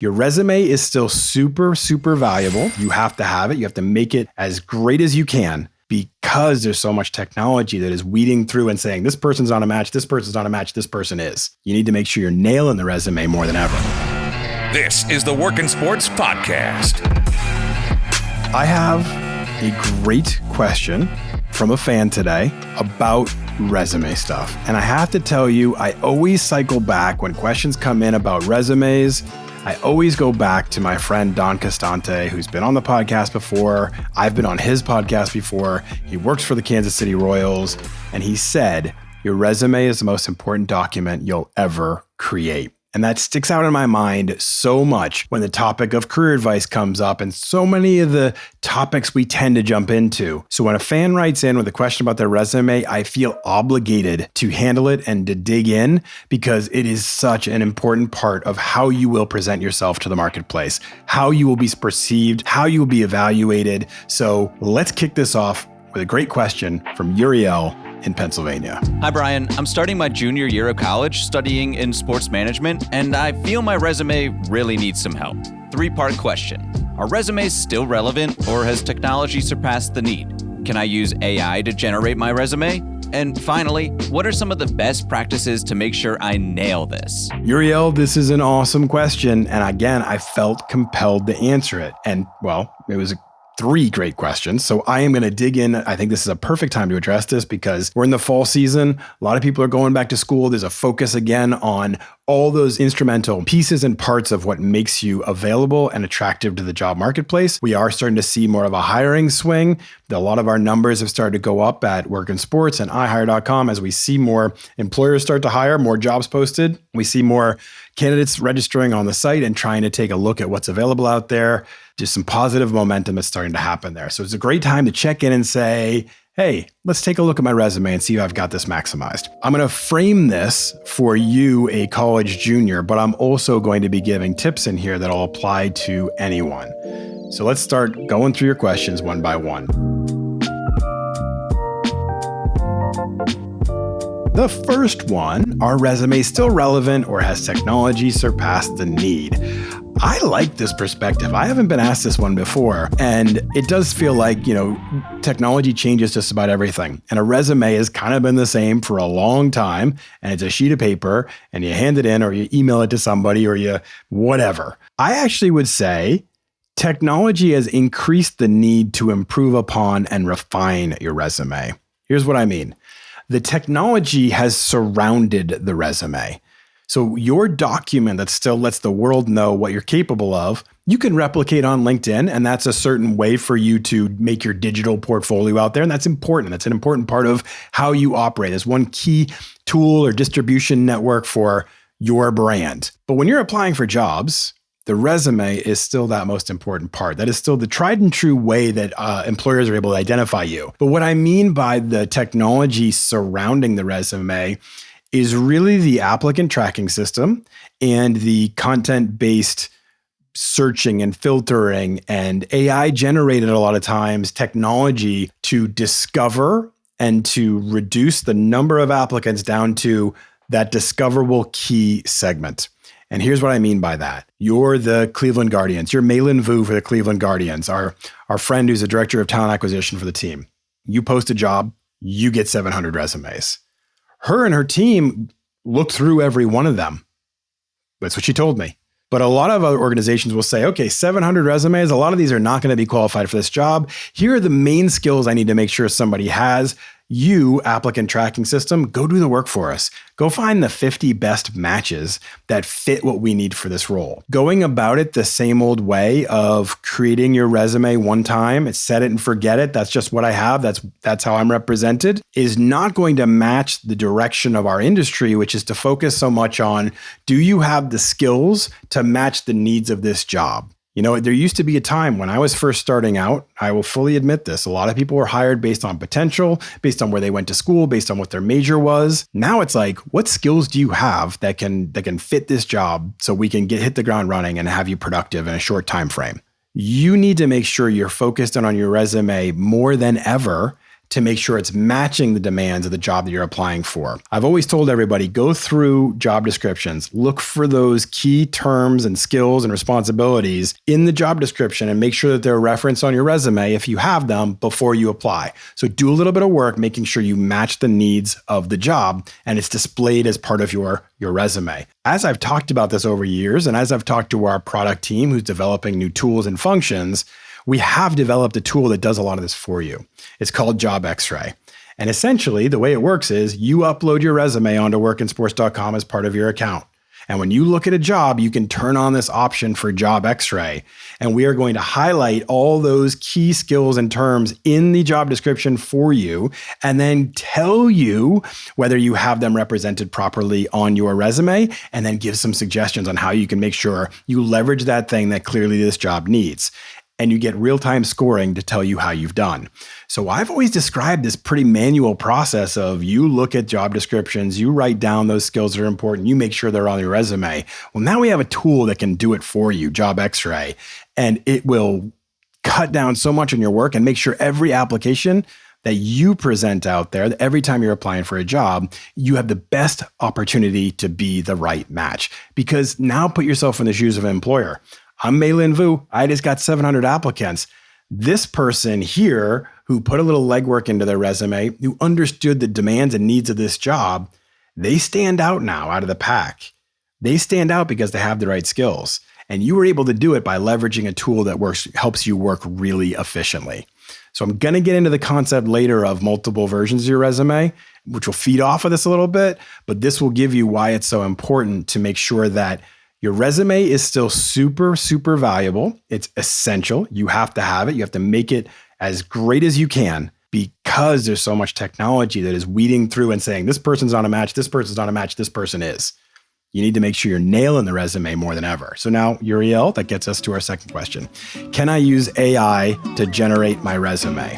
Your resume is still super, super valuable. You have to have it. You have to make it as great as you can because there's so much technology that is weeding through and saying, this person's not a match, this person's not a match, this person is. You need to make sure you're nailing the resume more than ever. This is the Work in Sports Podcast. I have a great question from a fan today about resume stuff. And I have to tell you, I always cycle back when questions come in about resumes. I always go back to my friend Don Costante, who's been on the podcast before. I've been on his podcast before. He works for the Kansas City Royals. And he said, your resume is the most important document you'll ever create. And that sticks out in my mind so much when the topic of career advice comes up and so many of the topics we tend to jump into. So when a fan writes in with a question about their resume, I feel obligated to handle it and to dig in because it is such an important part of how you will present yourself to the marketplace, how you will be perceived, how you will be evaluated. So let's kick this off with a great question from Uriel in Pennsylvania. Hi, Brian. I'm starting my junior year of college studying in sports management, and I feel my resume really needs some help. 3-part question. Are resumes still relevant, or has technology surpassed the need? Can I use AI to generate my resume? And finally, what are some of the best practices to make sure I nail this? Uriel, this is an awesome question. And again, I felt compelled to answer it. And well, it was 3 great questions. So I am going to dig in. I think this is a perfect time to address this because we're in the fall season. A lot of people are going back to school. There's a focus again on all those instrumental pieces and parts of what makes you available and attractive to the job marketplace. We are starting to see more of a hiring swing. A lot of our numbers have started to go up at Work in Sports and iHire.com as we see more employers start to hire, more jobs posted. We see more candidates registering on the site and trying to take a look at what's available out there. Just some positive momentum is starting to happen there. So it's a great time to check in and say, hey, let's take a look at my resume and see if I've got this maximized. I'm going to frame this for you, a college junior, but I'm also going to be giving tips in here that'll apply to anyone. So let's start going through your questions one by one. The first one, are resumes still relevant or has technology surpassed the need? I like this perspective. I haven't been asked this one before. And it does feel like, technology changes just about everything. And a resume has kind of been the same for a long time. And it's a sheet of paper and you hand it in or you email it to somebody or you whatever. I actually would say technology has increased the need to improve upon and refine your resume. Here's what I mean. The technology has surrounded the resume. So your document that still lets the world know what you're capable of, you can replicate on LinkedIn, and that's a certain way for you to make your digital portfolio out there. And that's important. That's an important part of how you operate as one key tool or distribution network for your brand. But when you're applying for jobs, the resume is still that most important part. That is still the tried and true way that employers are able to identify you. But what I mean by the technology surrounding the resume is really the applicant tracking system and the content-based searching and filtering and AI generated a lot of times technology to discover and to reduce the number of applicants down to that discoverable key segment. And here's what I mean by that. You're the Cleveland Guardians. You're Malin Vu for the Cleveland Guardians, our friend who's the director of talent acquisition for the team. You post a job, you get 700 resumes. Her and her team looked through every one of them. That's what she told me. But a lot of other organizations will say, okay, 700 resumes, a lot of these are not going to be qualified for this job. Here are the main skills I need to make sure somebody has. You, applicant tracking system, go do the work for us. Go find the 50 best matches that fit what we need for this role. Going about it the same old way of creating your resume one time, it's set it and forget it. That's just what I have. That's how I'm represented, is not going to match the direction of our industry, which is to focus so much on, do you have the skills to match the needs of this job? There used to be a time when I was first starting out, I will fully admit this, a lot of people were hired based on potential, based on where they went to school, based on what their major was. Now it's like, what skills do you have that can fit this job so we can hit the ground running and have you productive in a short time frame? You need to make sure you're focused on your resume more than ever to make sure it's matching the demands of the job that you're applying for. I've always told everybody, go through job descriptions, look for those key terms and skills and responsibilities in the job description and make sure that they're referenced on your resume if you have them before you apply. So do a little bit of work making sure you match the needs of the job and it's displayed as part of your resume. As I've talked about this over years, and as I've talked to our product team who's developing new tools and functions, we have developed a tool that does a lot of this for you. It's called Job X-Ray. And essentially, the way it works is you upload your resume onto workinsports.com as part of your account. And when you look at a job, you can turn on this option for Job X-Ray. And we are going to highlight all those key skills and terms in the job description for you, and then tell you whether you have them represented properly on your resume, and then give some suggestions on how you can make sure you leverage that thing that clearly this job needs. And you get real-time scoring to tell you how you've done. So I've always described this pretty manual process of you look at job descriptions, you write down those skills that are important, you make sure they're on your resume. Well, now we have a tool that can do it for you, Job X-Ray, and it will cut down so much on your work and make sure every application that you present out there, that every time you're applying for a job, you have the best opportunity to be the right match. Because now put yourself in the shoes of an employer. I'm Mei-Lin Vu. I just got 700 applicants. This person here who put a little legwork into their resume, who understood the demands and needs of this job, they stand out now out of the pack. They stand out because they have the right skills. And you were able to do it by leveraging a tool that helps you work really efficiently. So I'm going to get into the concept later of multiple versions of your resume, which will feed off of this a little bit, but this will give you why it's so important to make sure that your resume is still super, super valuable. It's essential. You have to have it. You have to make it as great as you can because there's so much technology that is weeding through and saying, this person's not a match, this person's not a match, this person is. You need to make sure you're nailing the resume more than ever. So now, Uriel, that gets us to our second question. Can I use AI to generate my resume?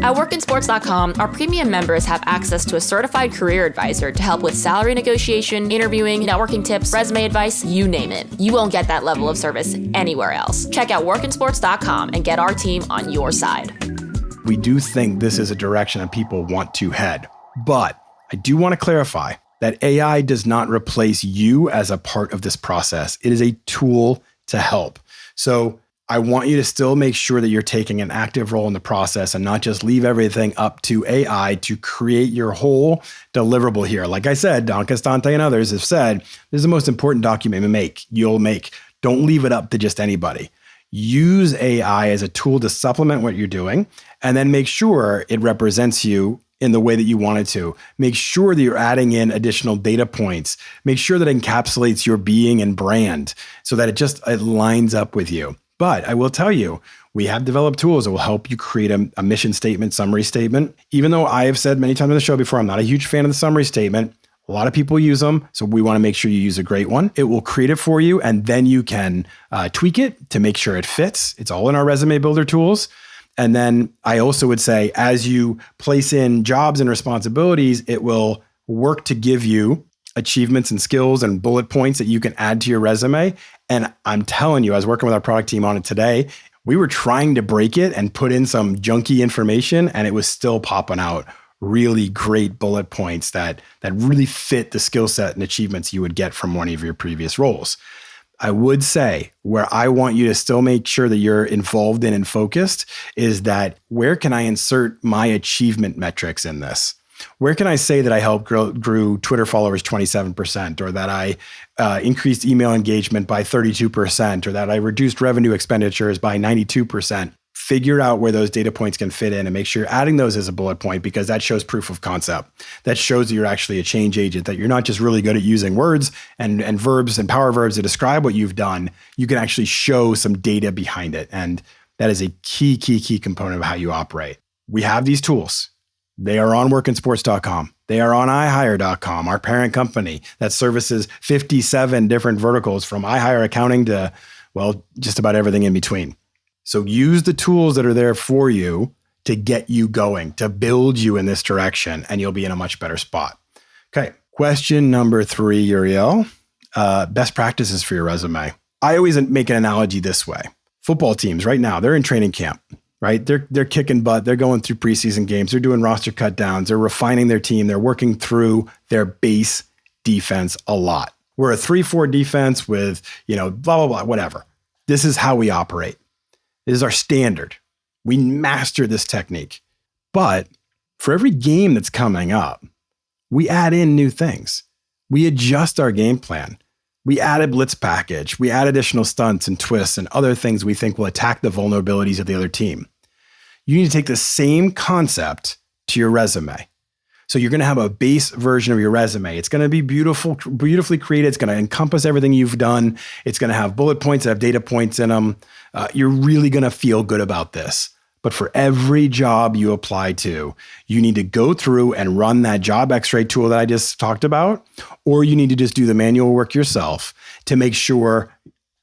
At workinsports.com, our premium members have access to a certified career advisor to help with salary negotiation, interviewing, networking tips, resume advice, you name it. You won't get that level of service anywhere else. Check out workinsports.com and get our team on your side. We do think this is a direction that people want to head, but I do want to clarify that AI does not replace you as a part of this process. It is a tool to help. So I want you to still make sure that you're taking an active role in the process and not just leave everything up to AI to create your whole deliverable here. Like I said, Don Costante and others have said, this is the most important document you'll make. Don't leave it up to just anybody. Use AI as a tool to supplement what you're doing, and then make sure it represents you in the way that you want it to. Make sure that you're adding in additional data points. Make sure that it encapsulates your being and brand so that it lines up with you. But I will tell you, we have developed tools that will help you create a mission statement, summary statement. Even though I have said many times on the show before, I'm not a huge fan of the summary statement. A lot of people use them, so we want to make sure you use a great one. It will create it for you, and then you can tweak it to make sure it fits. It's all in our resume builder tools. And then I also would say, as you place in jobs and responsibilities, it will work to give you achievements and skills and bullet points that you can add to your resume. And I'm telling you, I was working with our product team on it today. We were trying to break it and put in some junky information, and it was still popping out really great bullet points that really fit the skill set and achievements you would get from one of your previous roles. I would say where I want you to still make sure that you're involved in and focused is that where can I insert my achievement metrics in this? Where can I say that I helped grew Twitter followers 27%, or that I increased email engagement by 32%, or that I reduced revenue expenditures by 92%? Figure out where those data points can fit in and make sure you're adding those as a bullet point, because that shows proof of concept. That shows that you're actually a change agent, that you're not just really good at using words and verbs and power verbs to describe what you've done. You can actually show some data behind it. And that is a key component of how you operate. We have these tools. They are on workinsports.com. They are on iHire.com, our parent company that services 57 different verticals from iHire accounting to, well, just about everything in between. So use the tools that are there for you to get you going, to build you in this direction, and you'll be in a much better spot. Okay, question number 3, Uriel. Best practices for your resume. I always make an analogy this way. Football teams right now, they're in training camp. right? They're kicking butt. They're going through preseason games. They're doing roster cut downs. They're refining their team. They're working through their base defense a lot. We're a 3-4 defense with, blah, blah, blah, whatever. This is how we operate. This is our standard. We master this technique. But for every game that's coming up, we add in new things. We adjust our game plan. We add a blitz package. We add additional stunts and twists and other things we think will attack the vulnerabilities of the other team. You need to take the same concept to your resume. So you're going to have a base version of your resume. It's going to be beautifully created. It's going to encompass everything you've done. It's going to have bullet points that have data points in them. You're really going to feel good about this. But for every job you apply to, you need to go through and run that job X-ray tool that I just talked about, or you need to just do the manual work yourself to make sure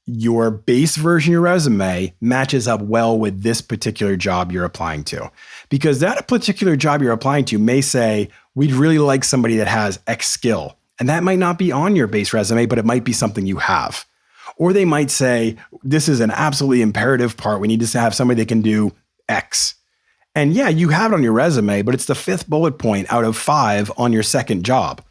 your base version of your resume matches up well with this particular job you're applying to. Because that particular job you're applying to may say, we'd really like somebody that has X skill. And that might not be on your base resume, but it might be something you have. Or they might say, this is an absolutely imperative part. We need to have somebody that can do X. And yeah, you have it on your resume, but it's the 5th bullet point out of 5 on your second job.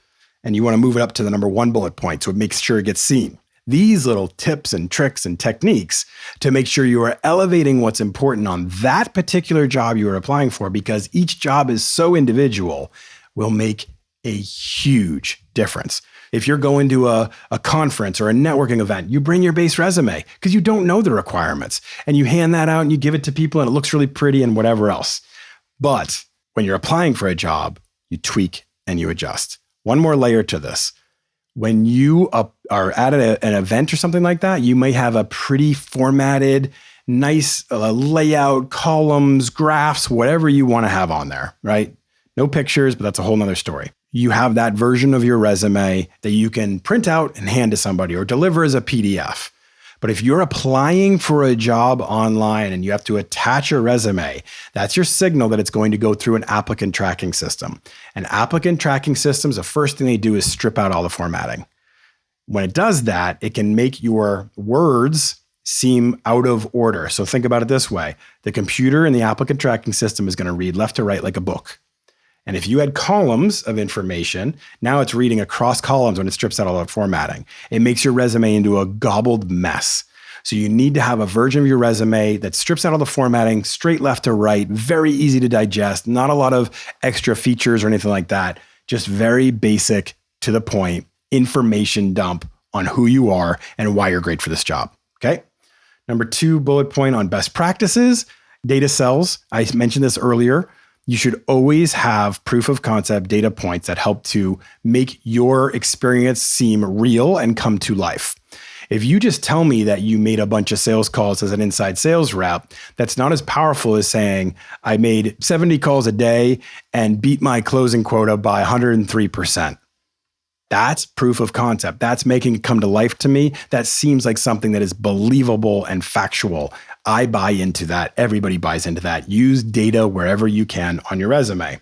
And you want to move it up to the number 1 bullet point so it makes sure it gets seen. These little tips and tricks and techniques to make sure you are elevating what's important on that particular job you are applying for, because each job is so individual, will make a huge difference. If you're going to a conference or a networking event, you bring your base resume because you don't know the requirements, and you hand that out and you give it to people and it looks really pretty and whatever else. But when you're applying for a job, you tweak and you adjust. One more layer to this. When you are at an event or something like that, you may have a pretty formatted, nice layout, columns, graphs, whatever you want to have on there, right? No pictures, but that's a whole nother story. You have that version of your resume that you can print out and hand to somebody or deliver as a PDF. But if you're applying for a job online and you have to attach your resume, that's your signal that it's going to go through an applicant tracking system. And applicant tracking systems, the first thing they do is strip out all the formatting. When it does that, it can make your words seem out of order. So think about it this way. The computer in the applicant tracking system is going to read left to right like a book. And if you had columns of information, now it's reading across columns when it strips out all the formatting. It makes your resume into a gobbled mess. So you need to have a version of your resume that strips out all the formatting, straight left to right, very easy to digest, not a lot of extra features or anything like that. Just very basic, to the point, information dump on who you are and why you're great for this job. Okay. Number 2 bullet point on best practices, data cells. I mentioned this earlier. You should always have proof of concept data points that help to make your experience seem real and come to life. If you just tell me that you made a bunch of sales calls as an inside sales rep, that's not as powerful as saying I made 70 calls a day and beat my closing quota by 103%. That's proof of concept. That's making it come to life to me. That seems like something that is believable and factual. I buy into that. Everybody buys into that. Use data wherever you can on your resume.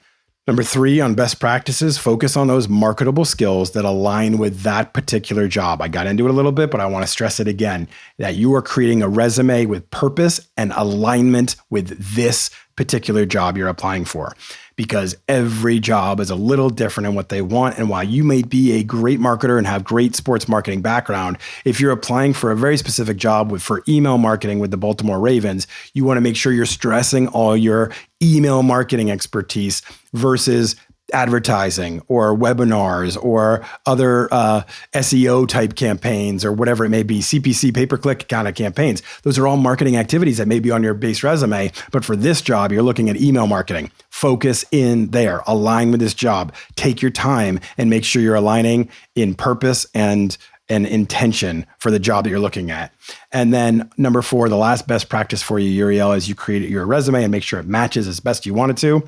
Number 3 on best practices, focus on those marketable skills that align with that particular job. I got into it a little bit, but I want to stress it again, that you are creating a resume with purpose and alignment with this particular job you're applying for. Because every job is a little different in what they want. And while you may be a great marketer and have great sports marketing background, if you're applying for a very specific job for email marketing with the Baltimore Ravens, you want to make sure you're stressing all your email marketing expertise versus advertising or webinars or other SEO type campaigns or whatever it may be, CPC, pay-per-click kind of campaigns. Those are all marketing activities that may be on your base resume. But for this job, you're looking at email marketing. Focus in there, align with this job, take your time and make sure you're aligning in purpose and intention for the job that you're looking at. And then number 4, the last best practice for you, Uriel, is you create your resume and make sure it matches as best you want it to,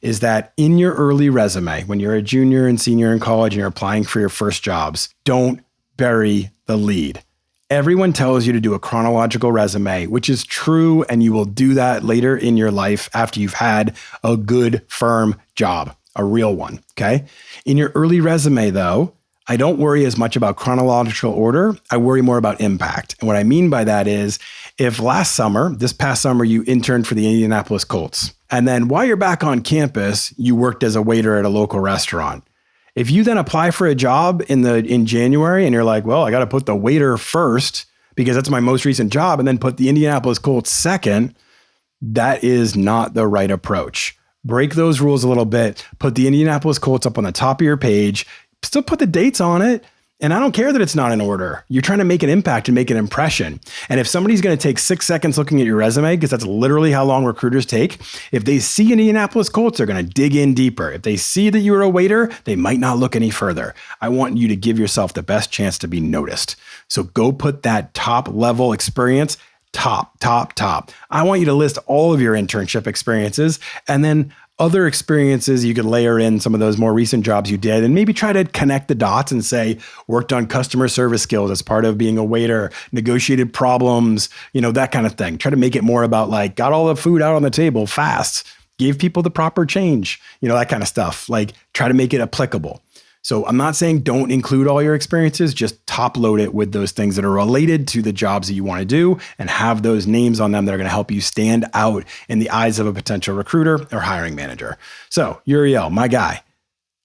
is that in your early resume, when you're a junior and senior in college and you're applying for your first jobs, don't bury the lead. Everyone tells you to do a chronological resume, which is true, and you will do that later in your life after you've had a good, firm job, a real one, okay? In your early resume, though, I don't worry as much about chronological order. I worry more about impact. And what I mean by that is If this past summer, you interned for the Indianapolis Colts, and then while you're back on campus, you worked as a waiter at a local restaurant. If you then apply for a job in January and you're like, well, I got to put the waiter first because that's my most recent job, and then put the Indianapolis Colts second, that is not the right approach. Break those rules a little bit. Put the Indianapolis Colts up on the top of your page. Still put the dates on it. And I don't care that it's not in order. You're trying to make an impact and make an impression. And if somebody's going to take 6 seconds looking at your resume, because that's literally how long recruiters take, if they see Indianapolis Colts, they're going to dig in deeper. If they see that you were a waiter, they might not look any further. I want you to give yourself the best chance to be noticed. So go put that top level experience, top. I want you to list all of your internship experiences, and then other experiences, you could layer in some of those more recent jobs you did and maybe try to connect the dots and say, worked on customer service skills as part of being a waiter, negotiated problems, that kind of thing. Try to make it more about like, got all the food out on the table fast, gave people the proper change, that kind of stuff. Like, try to make it applicable. So I'm not saying don't include all your experiences, just top load it with those things that are related to the jobs that you want to do and have those names on them that are going to help you stand out in the eyes of a potential recruiter or hiring manager. So Uriel, my guy,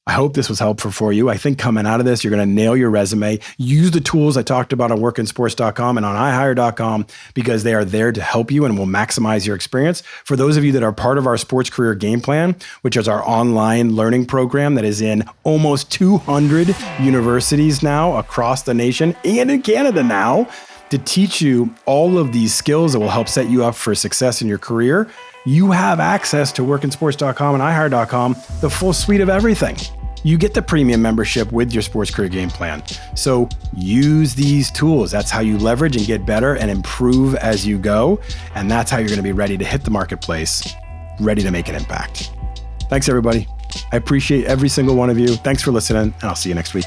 I hope this was helpful for you. I think coming out of this, you're going to nail your resume. Use the tools I talked about on workinsports.com and on ihire.com because they are there to help you and will maximize your experience. For those of you that are part of our sports career game plan, which is our online learning program that is in almost 200 universities now across the nation and in Canada now, to teach you all of these skills that will help set you up for success in your career, you have access to workinsports.com and ihire.com, the full suite of everything. You get the premium membership with your sports career game plan. So use these tools. That's how you leverage and get better and improve as you go. And that's how you're going to be ready to hit the marketplace, ready to make an impact. Thanks, everybody. I appreciate every single one of you. Thanks for listening, and I'll see you next week.